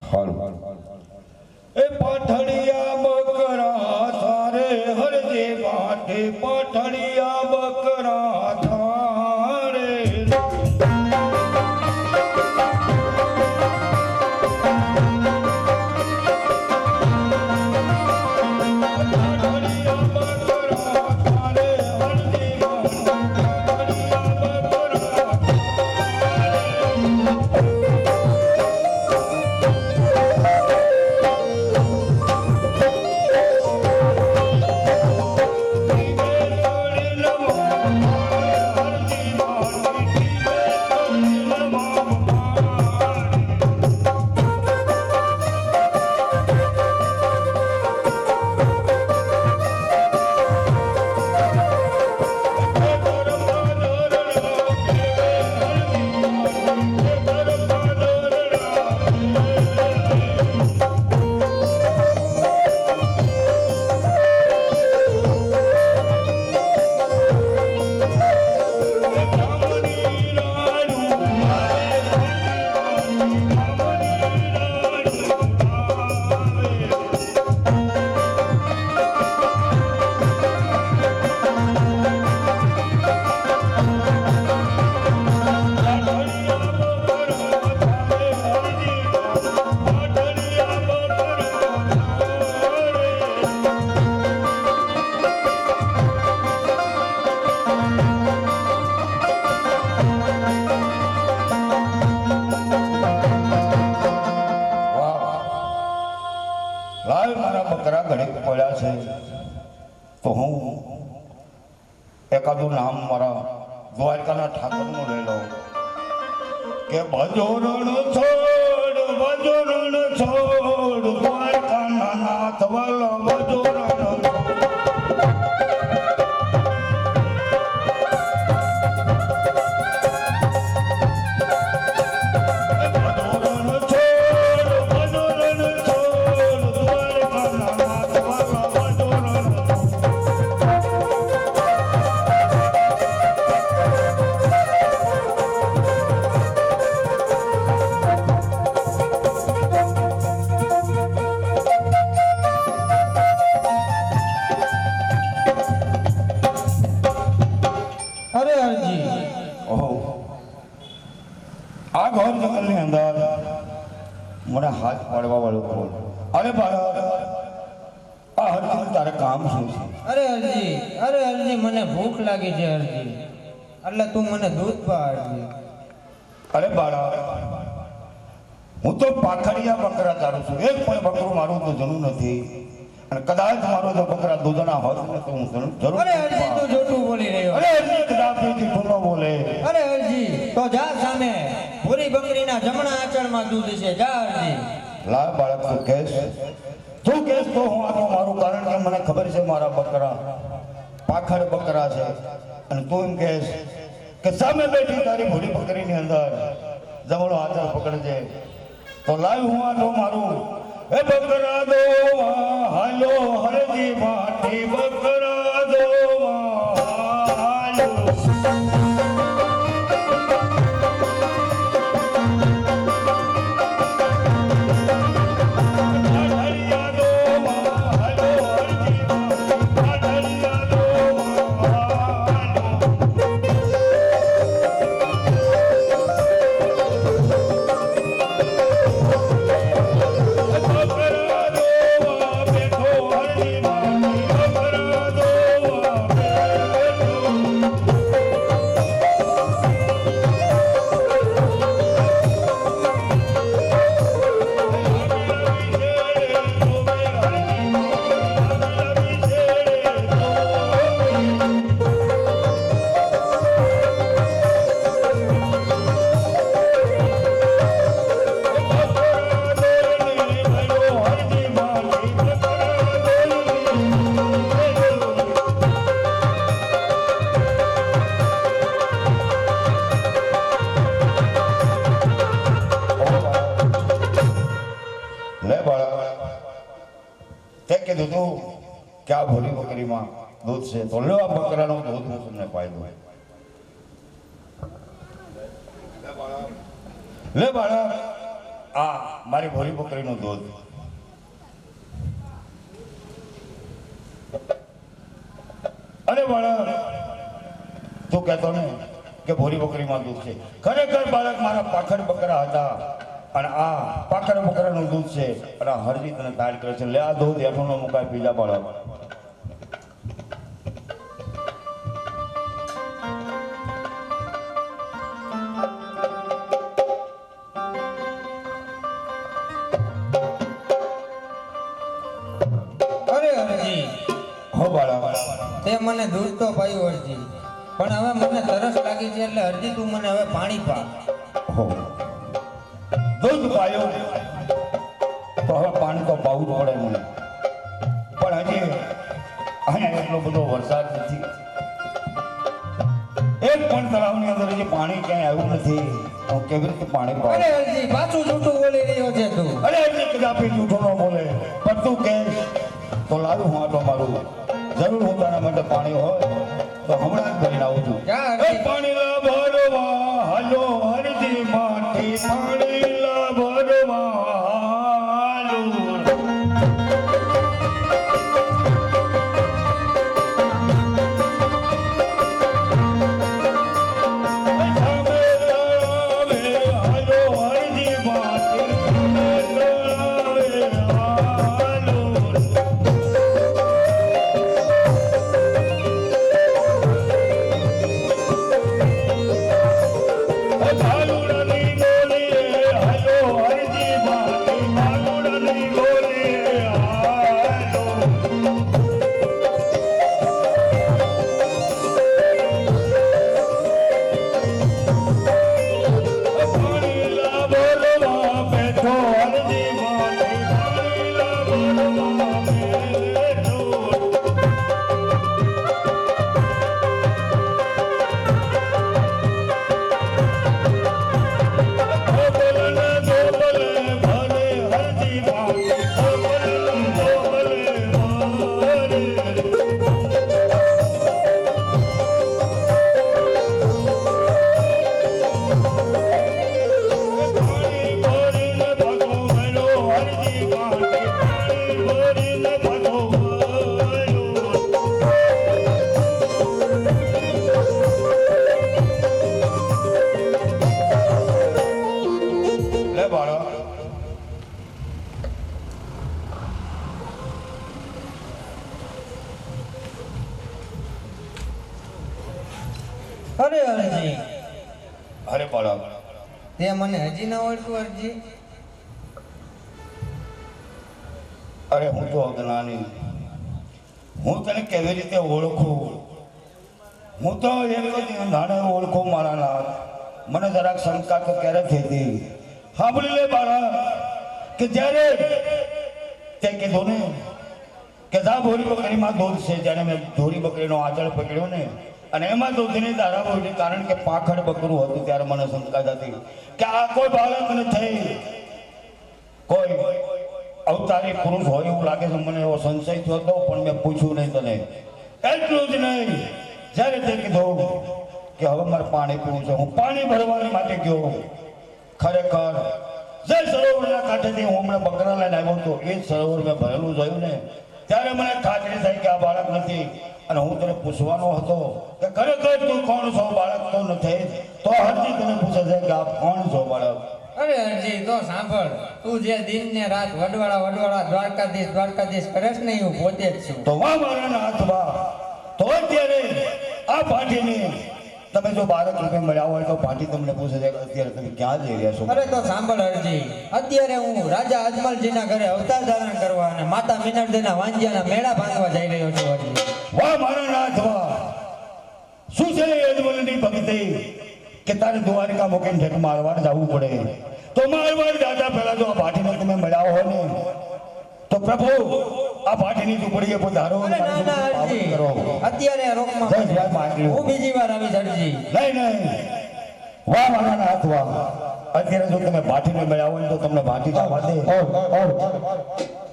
એ પાઠડિયા બકરા થારે હરજે માટે પાઠડિયા બકરા થારે તો હું એકાદું નામ મારા દ્વારકાના ઠાકોરનું લઈ લઉં કે ભજો રણ છોડ દ્વારકાના નાથ વાલા ભજો રણ આ ઘર જંગલની અંદર મને હાથ પાડવા વાળો કોણ? અરે બાળક, આ હરજી તારે કામ શું છે? અરે હરજી મને ભૂખ લાગી છે હરજી, એટલે તું મને દૂધ પાડ. અરે બાળક, હું તો પાખડિયા બકરા ચારું છું. એક પણ બકરું મારું તો જનું નથી, અને કદાચ મારો જો બકરા દૂધના હોત ને તો હું જરૂર. અરે હરજી તું જૂઠું બોલી રહ્યો. અરે હરજી કદાચ જૂઠું ન બોલે. અરે હરજી તો જા સામે પૂરી બકરીના જમણા આંચળમાં દૂધ છે, જા હરજી. લા બાળક, તું કેસ તો હું આનો મારું કારણ કે મને ખબર છે મારા બકરા પાખડ બકરા છે, અને તું એમ કહેશ કે સામે બેઠી તારી ભૂરી બકરીની અંદર જમણો આંચળ પકડજે, તો લાવ હું આનો મારું એ બકરા દો હાલો હરજી માટી બકરા દો હાલો. કીધું તું કે આ ભૂરી બકરીમાં દૂધ છે, તો લો આ બકરાનું દૂધ હું તમને પાઈ દઉં. લે બાળક, આ મારી ભોરી બકરીનું દૂધ. અરે બાળક, તું કહેતો ને કે ભોરી બકરીમાં દૂધ છે. ખરેખર બાળક મારા પાખડ બકરા હતા અને આ પાખડ બકરાનું દૂધ છે અને આ હરજી તને તાર કરે છે. લે આ દૂધ હેઠું ન મુકાય, પીજા બાળક. અરે હરજી, હો બાળક, તે મને દૂધ તો પાયું હરજી, પણ હવે મને તરસ લાગી છે એટલે હરજી તું મને હવે પાણી પા. હો દૂધ પાયો તો હવે પાણી તો પાવું જ પડે મને. પણ હજી અહીંયા એટલો બધો વરસાદ નથી, એક પણ તળાવની અંદર હજી પાણી ક્યાંય આવ્યું નથી. હું કેવી રીતે પાણી અરે પાઉં? હરજી, પાછું જૂઠું બોલી રહ્યો છે તું. અરે હજી કદાપી જૂઠો ન બોલે, પણ તું કે તો લાવું હું આટો મારું. જરૂર હું તારા માટે પાણી હોય તો હમણાં જ ભરીને આવું છું. જા એ હરજી. પાણી લા ભરવા હાલો હરજી માટી, પાણી લા ભરવા હાલો. સામે તળાવે હાલો હરજી માટી, સામે તળાવે હાલો. ભાલુડાની બોલે હાલો હરજી માટી, ભાલુડાની બોલે હાલો. પાણી લા બોલવા બેઠો હરજી માટી, પાણી લા બોલવા બેઠો. અરે હરજી, અરે બાળક, તે મને હજી ન ઓળખ્યું હરજી? અરે હું તો અજ્ઞાની, હું તને કેવી રીતે ઓળખું? હું તો એક જ નાણે ઓળખું મારા નાથ. મને જરાક શંકા તો ક્યારે થઈ હતી. સાંભળી લે બાળક, કે જ્યારે તે કીધું ને કે જા ભોરી બકરીમાં દૂધ છે, જ્યારે મેં ભોરી બકરીનો આંચળ પકડ્યો ને અને એમાં દૂધની ધારા બોલી, કારણ કે પાખડ બકરું હતું, ત્યારે મને શંકા હતી કે આ કોઈ બાળક નથી, કોઈ અવતારી પુરુષ હોય એવું લાગે છે. મને એવો સંશય થયો હતો, પણ મેં પૂછ્યું નહીં તને. એટલું જ નહીં, જ્યારે તે કીધું કે હવે મારે પાણી પીવું છે, હું પાણી ભરવાની માટે ગયો. ખરેખર જે સરોવરના કાંઠેથી હું હમણાં બકરા લઈને આવ્યો હતો, એ જ સરોવર મેં ભરેલું જોયું ને, ત્યારે મને ખાતરી થઈ કે આ બાળક નથી. અને હું તને પૂછવાનો હતો કે ખરેખર તું કોણ છો? બાળક તો નથી, તો હરજી તને પૂછે છે કે આપ કોણ છો બાળક? અરે હરજી, તો સાંભળ, તું જે દિન ને રાત વડવાળા દ્વારકાધીશ કરે છે ને, હું પોતે જ છું. તો વાહ મારા નાથવા, તો અત્યારે આ પાટીને તમે જો બાળક રૂપે મળ્યા હોય તો પાટી તમને પૂછે છે કે અત્યારે તમે ક્યાં જઈ રહ્યા છો? અરે તો સાંભળ હરજી, અત્યારે હું રાજા અજમલજીના ઘરે અવતાર ધારણ કરવા અને માતા મીનળદેના વાંજિયાના મેળા ભાંગવા જઈ રહ્યો છું હરજી. વાહ મારા નાથવા, શું છે એ અજમલની ભક્તિ કે તારે દ્વારિકા મૂકીને ઠેક મારવાડ જવું પડે? તો મારવાડ દાદા પહેલા જો આ પાટીને તમે મળ્યા હોય ને, તો પ્રભુ આ પાટીની ઝૂંપડીએ પધારો અને અરે ના ના મારી હરજી, પાવન કરો. અત્યારે રોકમાં બસ વાત માંગી હું બીજી વાર આવી હરજી. નહીં. વાહ મારા નાથવા, અત્યારે જો તમે ભાટીને મળ્યા હોય તો તમને ભાટી જવા દે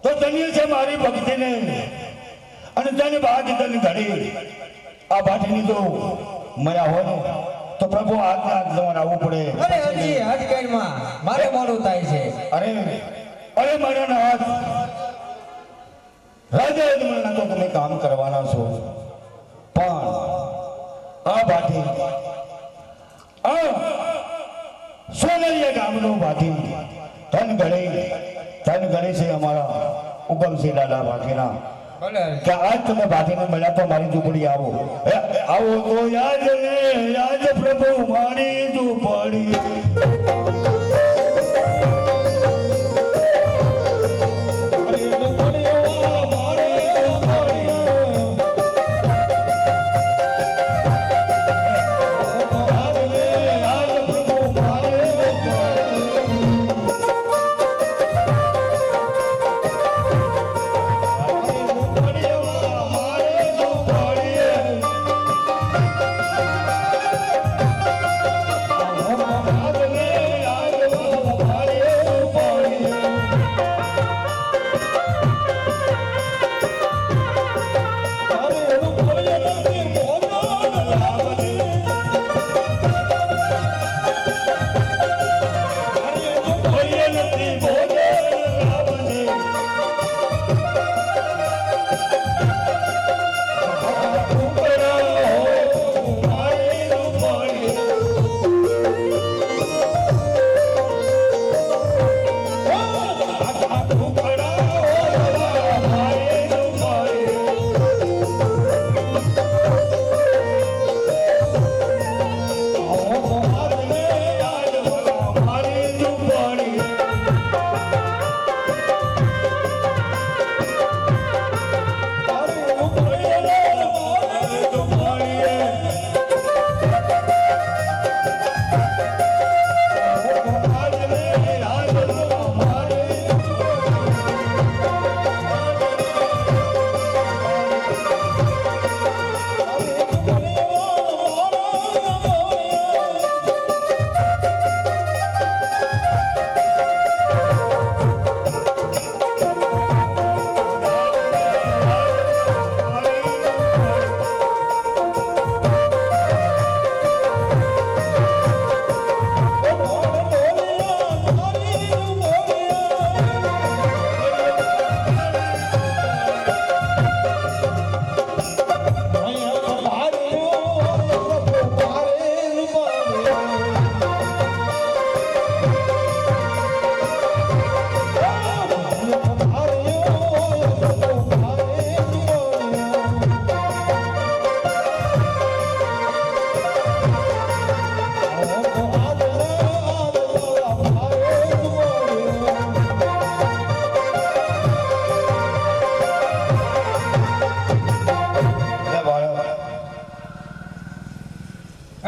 તો ધન્ય છે મારી ભક્તિને. અને તને ભાગ તને ઘડી આ ભાટીની જો મળ્યા હોય ને તો પ્રભુ આજના આજ તમારે આવવું પડે. અરે હરજી હટકેડમાં મારે મોડું થાય છે. અરે મારા નાથ, રાજા યજમાનના તો તમે કામ કરવાના છો, પણ આ ભાટી, આ સોનલિયા ગામનો ભાટી ધન ગણે છે અમારા ઉગમસિંહ દાદા ભાટીના, ભલે કે આજ તમે ભાટીને મળ્યા તો મારી ઝૂંપડી આવો. આવો તો યાદ પ્રભુ મારી ઝૂંપડી.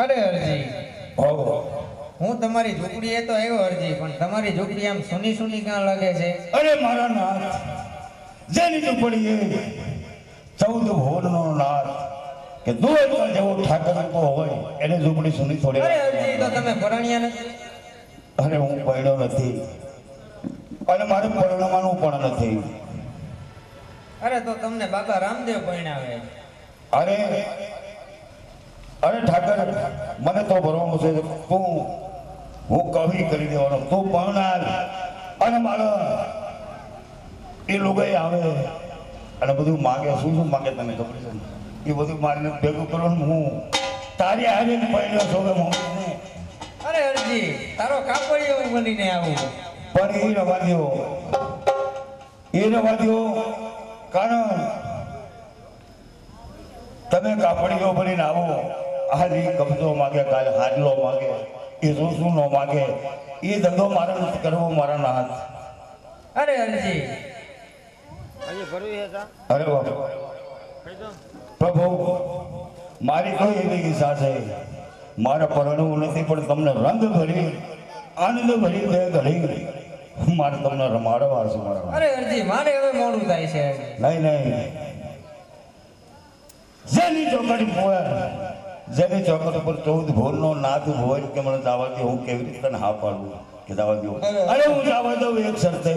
અરે હરજી, હું તમારી ઝૂંપડી એ તો આવ્યો હરજી, પણ તમારી ઝૂંપડી આમ સુની સુની ક્યાં લાગે છે? અરે મારા નાથ, જેની ઝૂંપડી એ 14 ભુવનનો નાથ કે દુર્ગા જેવો ઠાકર હોય એને ઝૂંપડી સુની થોડી. અરે હરજી, તો તમે પરણ્યા નથી? અરે હું પરણ્યો નથી અને મારે પરણવાનું પણ નથી. અરે તો તમને બાબા રામદેવ પરણાવે. અરે ઠાકર, મને તો ભરવાનું છે હું કવિ કરી દેવાનો, તું પરણાર અને મારા એ લોકો આવે અને બધું માગે. શું માગે તને ખબર છે? એ બધું મારીને ભેગું કરવાનું. હું તારી આવીને પડ્યો છો મમ્મીને. અરે હરજી, તારો કાપડિયો હું બનીને આવું. પણ એ રવા દો, કારણ તમે કાપડીઓ બનીને આવો, આજે કબજો માગે, કાલે હાડલો માગે, એ શું ન માગે, એ ધંધો મારે નથી કરવો મારા નાથ. અરે હરજી, અરે પ્રભુ, મારી કોઈ એવી ઈચ્છા છે, મારે પરણવું નથી, પણ તમને રંગ ભરી આનંદ ભરી બે ઘડી મારે તમને રમાડવા છે મારા. અરે હરજી, મારે હવે મોડું થાય છે. નહીં, જેની ચોકટ ઉપર 14 ભોરનો નાથ હોય કે મને જવા દે, હું કેવી રીતે તને હા પાડું કે જવા દો? અરે હું જવા દઉં એક શરતે,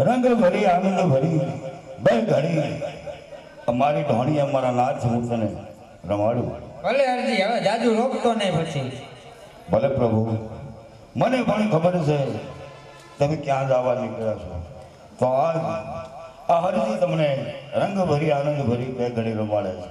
રંગ ભરી આનંદ ભરી બે ઘડી અમારી ઢોણી અમારા નાથ હું તને રમાડું. ભલે હરજી, હવે જાજુ રોકતો નહીં પછી. ભલે પ્રભુ, મને પણ ખબર છે તમે ક્યાં જવા નીકળ્યા છો, તો આજ આ હરજી તમને રંગ ભરી આનંદ ભરી બે ઘડી રમાડે છે.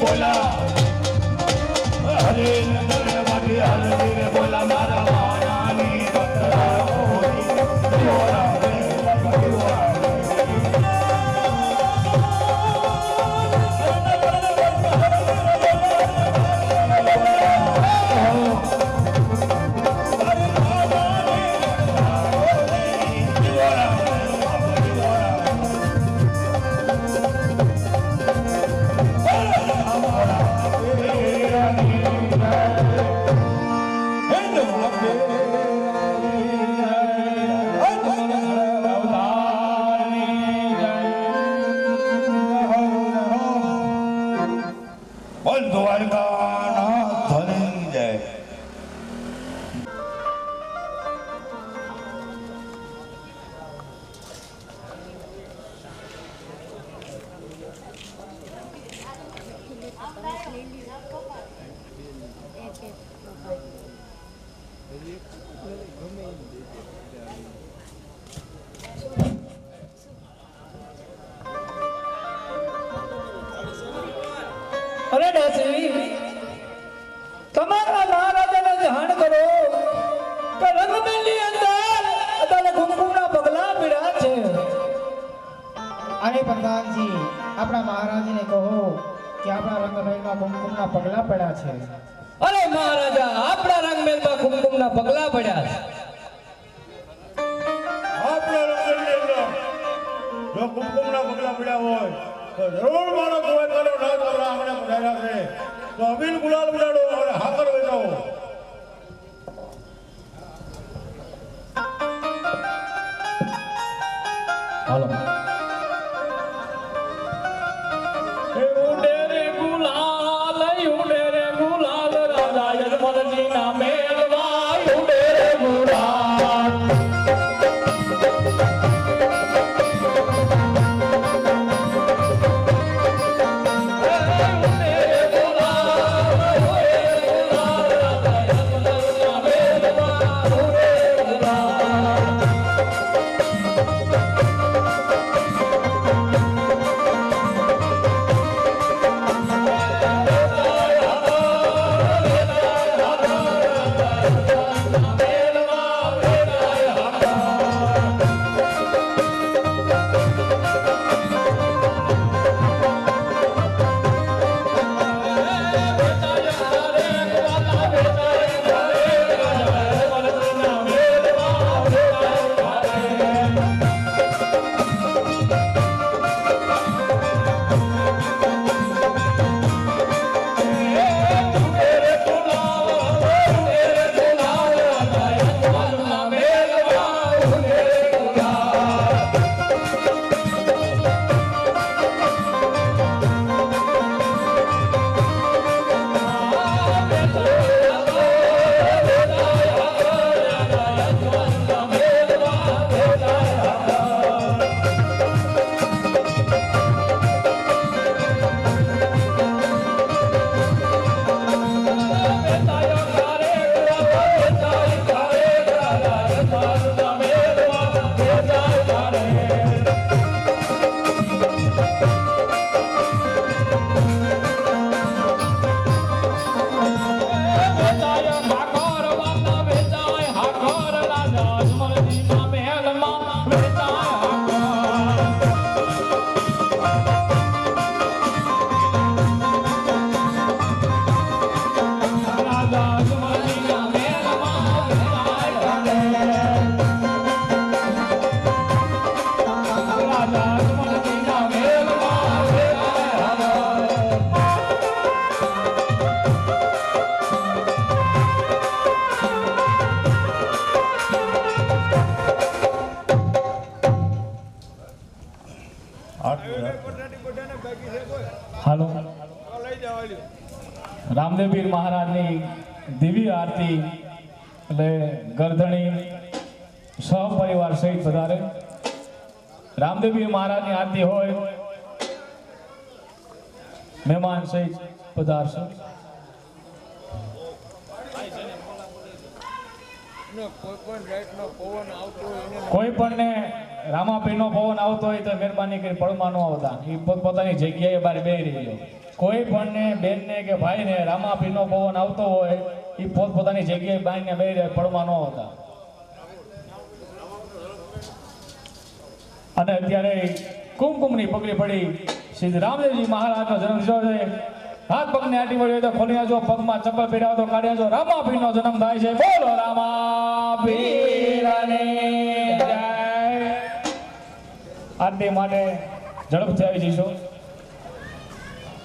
બોલા અરે ડેસી તમારા મહારાજાને જાણ કરો કે રંગમેલની અંદર અદાલે કુમકુમના પગલા પીડ્યા છે. અરે પ્રધાનજી, આપણા મહારાજને કહો કે આપણા રંગમહેલમાં કુમકુમના પગલા પડ્યા છે. અરે મહારાજા, આપણા રંગમેલમાં કુમકુમના પગલા પડ્યા છે. આપણા રંગની અંદર જો કુમકુમના પગલા પડ્યા હોય તો જરૂર મારો કોઈ કરો ના કરવા આપણે પધાર્યા છે તો અબીલ ગુલાલ ઉડાડો અને હાકર વેચાવો. હાલો. ઉડે રે ગુલાલ રાજા યજમાનજીના મેલમાં ઉડે રે ગુલાલ. હાલો. રામદેવપીર મહારાજની દિવ્ય આરતી એટલે ગરધણી સહપરિવાર સહિત પધારે. રામદેવપીર મહારાજની આરતી હોય મહેમાન સહિત પધારશે. કોઈ પણ ને રામાપીરનો પવન આવતો હોય તો મહેરબાની કરી પડમાં ન આવતા, એ પોતપોતાની જગ્યાએ બહાર બેહી રહેજો. કોઈ પણ ને બેનને કે ભાઈને રામાપીરનો પવન આવતો હોય એ પોતપોતાની જગ્યાએ બાઈને બેહી રહે, પડમાં ન આવતા. અને અત્યારે કુમકુમની પગલી પડી શ્રી રામદેવજી મહારાજનો જન્મ થયો છે. હાથ પગને આટી પડ્યો તો ખોલી આજો, પગમાં ચપ્પલ પહેર્યા તો કાઢી આજો. રામાપીરનો જન્મ થાય છે. બોલો રામાપીરની જય. આરતી માટે ઝડપથી આવી જઈશું.